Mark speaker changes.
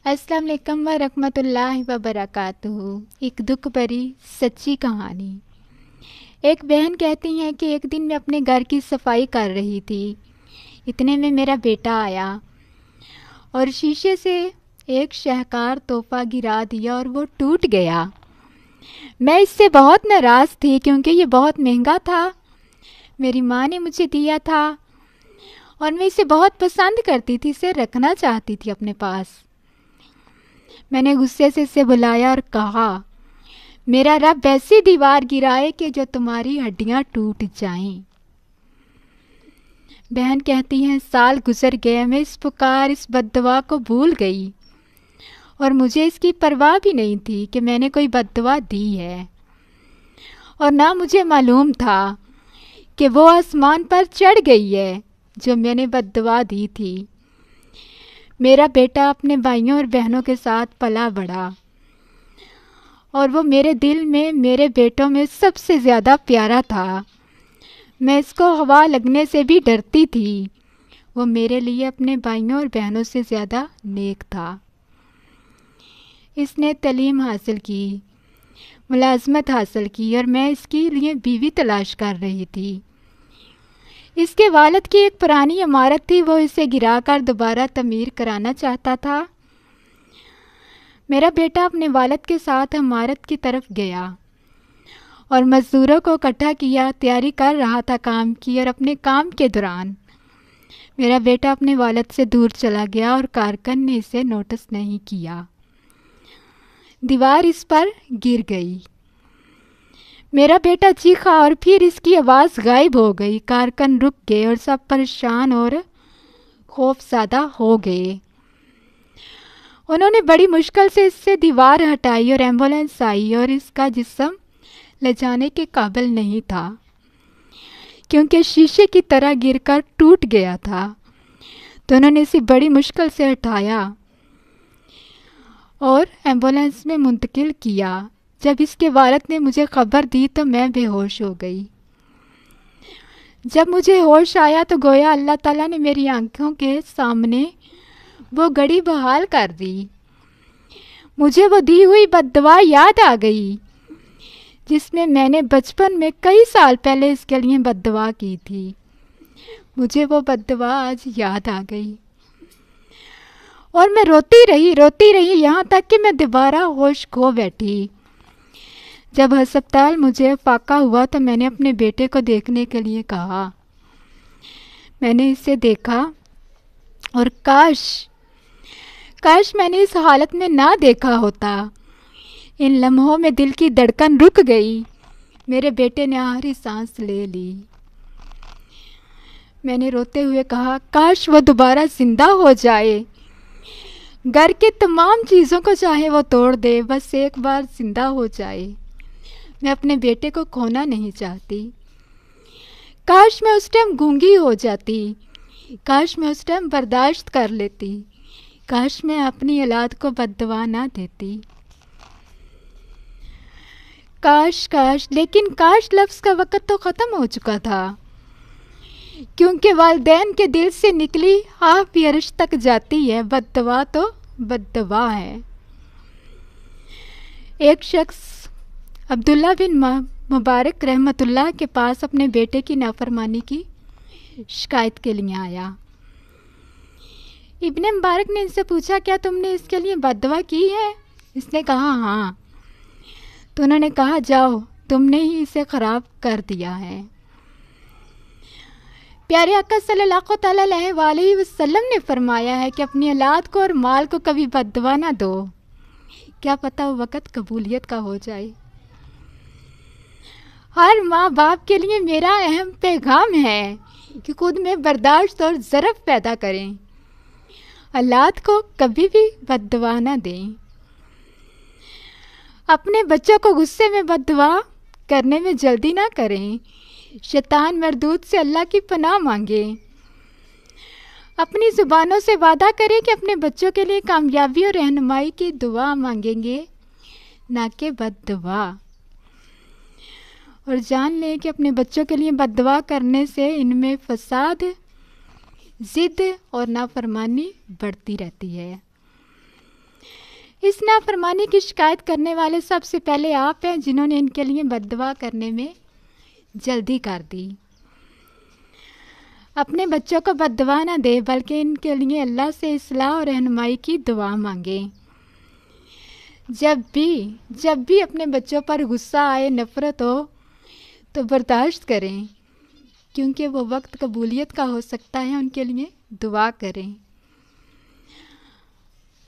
Speaker 1: अस्सलाम वालेकुम व रहमतुल्लाहि व बरकातुहू। एक दुख भरी सच्ची कहानी। एक बहन कहती हैं कि एक दिन मैं अपने घर की सफाई कर रही थी। इतने में मेरा बेटा आया और शीशे से एक शाहकार तोहफा गिरा दिया और वो टूट गया। मैं इससे बहुत नाराज़ थी क्योंकि ये बहुत महंगा था। मेरी माँ ने मुझे दिया था और मैं इसे बहुत पसंद करती थी, इसे रखना चाहती थी अपने पास। मैंने गुस्से से इसे बुलाया और कहा, मेरा रब ऐसी दीवार गिराए कि जो तुम्हारी हड्डियां टूट जाएं। बहन कहती हैं, साल गुजर गए, मैं इस पुकार, इस बद्दुआ को भूल गई और मुझे इसकी परवाह भी नहीं थी कि मैंने कोई बद्दुआ दी है, और ना मुझे मालूम था कि वो आसमान पर चढ़ गई है जो मैंने बद्दुआ दी थी। मेरा बेटा अपने भाइयों और बहनों के साथ पला बढ़ा और वो मेरे दिल में, मेरे बेटों में सबसे ज़्यादा प्यारा था। मैं इसको हवा लगने से भी डरती थी। वो मेरे लिए अपने भाइयों और बहनों से ज़्यादा नेक था। इसने तालीम हासिल की, मुलाजमत हासिल की और मैं इसके लिए बीवी तलाश कर रही थी। इसके वालिद की एक पुरानी इमारत थी, वो इसे गिराकर दोबारा तमीर कराना चाहता था। मेरा बेटा अपने वालिद के साथ इमारत की तरफ गया और मज़दूरों को इकट्ठा किया, तैयारी कर रहा था काम की। और अपने काम के दौरान मेरा बेटा अपने वालिद से दूर चला गया और कारकुन ने इसे नोटिस नहीं किया। दीवार इस पर गिर गई। मेरा बेटा चीखा और फिर इसकी आवाज़ गायब हो गई। कारकुन रुक गए और सब परेशान और खौफज़दा हो गए। उन्होंने बड़ी मुश्किल से इससे दीवार हटाई और एम्बुलेंस आई, और इसका जिस्म ले जाने के काबिल नहीं था क्योंकि शीशे की तरह गिरकर टूट गया था। तो उन्होंने इसे बड़ी मुश्किल से हटाया और एम्बुलेंस में मुंतकिल किया। जब इसके वालिद ने मुझे खबर दी तो मैं बेहोश हो गई। जब मुझे होश आया तो गोया अल्लाह ताला ने मेरी आंखों के सामने वो घड़ी बहाल कर दी। मुझे वो दी हुई बद्दुआ याद आ गई जिसमें मैंने बचपन में कई साल पहले इसके लिए बद्दुआ की थी। मुझे वो बद्दुआ आज याद आ गई और मैं रोती रही यहाँ तक कि मैं दोबारा होश खो बैठी। जब अस्पताल मुझे फाका हुआ तो मैंने अपने बेटे को देखने के लिए कहा। मैंने इसे देखा और काश मैंने इस हालत में ना देखा होता। इन लम्हों में दिल की धड़कन रुक गई। मेरे बेटे ने आखिरी सांस ले ली। मैंने रोते हुए कहा, काश वो दोबारा जिंदा हो जाए। घर के तमाम चीज़ों को चाहे वो तोड़ दे, बस एक बार जिंदा हो जाए। मैं अपने बेटे को खोना नहीं चाहती। काश मैं उस टाइम गूंगी हो जाती। काश मैं उस टाइम बर्दाश्त कर लेती। काश मैं अपनी औलाद को बद्दुआ ना देती। काश, लेकिन काश लफ्ज़ का वक़्त तो ख़त्म हो चुका था क्योंकि वालिदैन के दिल से निकली हाफ भी अर्श तक जाती है। बद्दुआ तो बद्दुआ है। एक शख्स अब्दुल्ला बिन मुबारक रहमतुल्लाह के पास अपने बेटे की नाफरमानी की शिकायत के लिए आया। इब्ने मुबारक ने इनसे पूछा, क्या तुमने इसके लिए बद्दुआ की है? इसने कहा, हाँ। तो उन्होंने कहा, जाओ, तुमने ही इसे ख़राब कर दिया है। प्यारे आका सल्लल्लाहु अलैहि वसल्लम ने फरमाया है कि अपनी औलाद को और माल को कभी बद्दुआ ना दो, क्या पता वो वक़्त कबूलियत का हो जाए। हर माँ बाप के लिए मेरा अहम पैगाम है कि खुद में बर्दाश्त और ज़रफ़ पैदा करें। औलाद को कभी भी बद्दुआ ना दें। अपने बच्चों को गुस्से में बद्दुआ करने में जल्दी ना करें। शैतान मरदूद से अल्लाह की पनाह मांगे। अपनी ज़ुबानों से वादा करें कि अपने बच्चों के लिए कामयाबी और रहनुमाई की दुआ मांगेंगे, ना कि बद्दुआ। और जान लें कि अपने बच्चों के लिए बद्दुआ करने से इनमें फसाद, ज़िद और नाफरमानी बढ़ती रहती है। اس نافرمانی کی شکایت کرنے والے سب سے پہلے آپ ہیں، جنہوں نے ان کے لیے بد دعا کرنے میں جلدی کر دی۔ اپنے بچوں کو بد دعا نہ دے، بلکہ ان کے لیے اللہ سے اصلاح اور رہنمائی کی دعا مانگیں۔ جب بھی اپنے بچوں پر غصہ آئے، نفرت ہو، تو برداشت کریں، کیونکہ وہ وقت قبولیت کا ہو سکتا ہے۔ ان کے لیے دعا کریں۔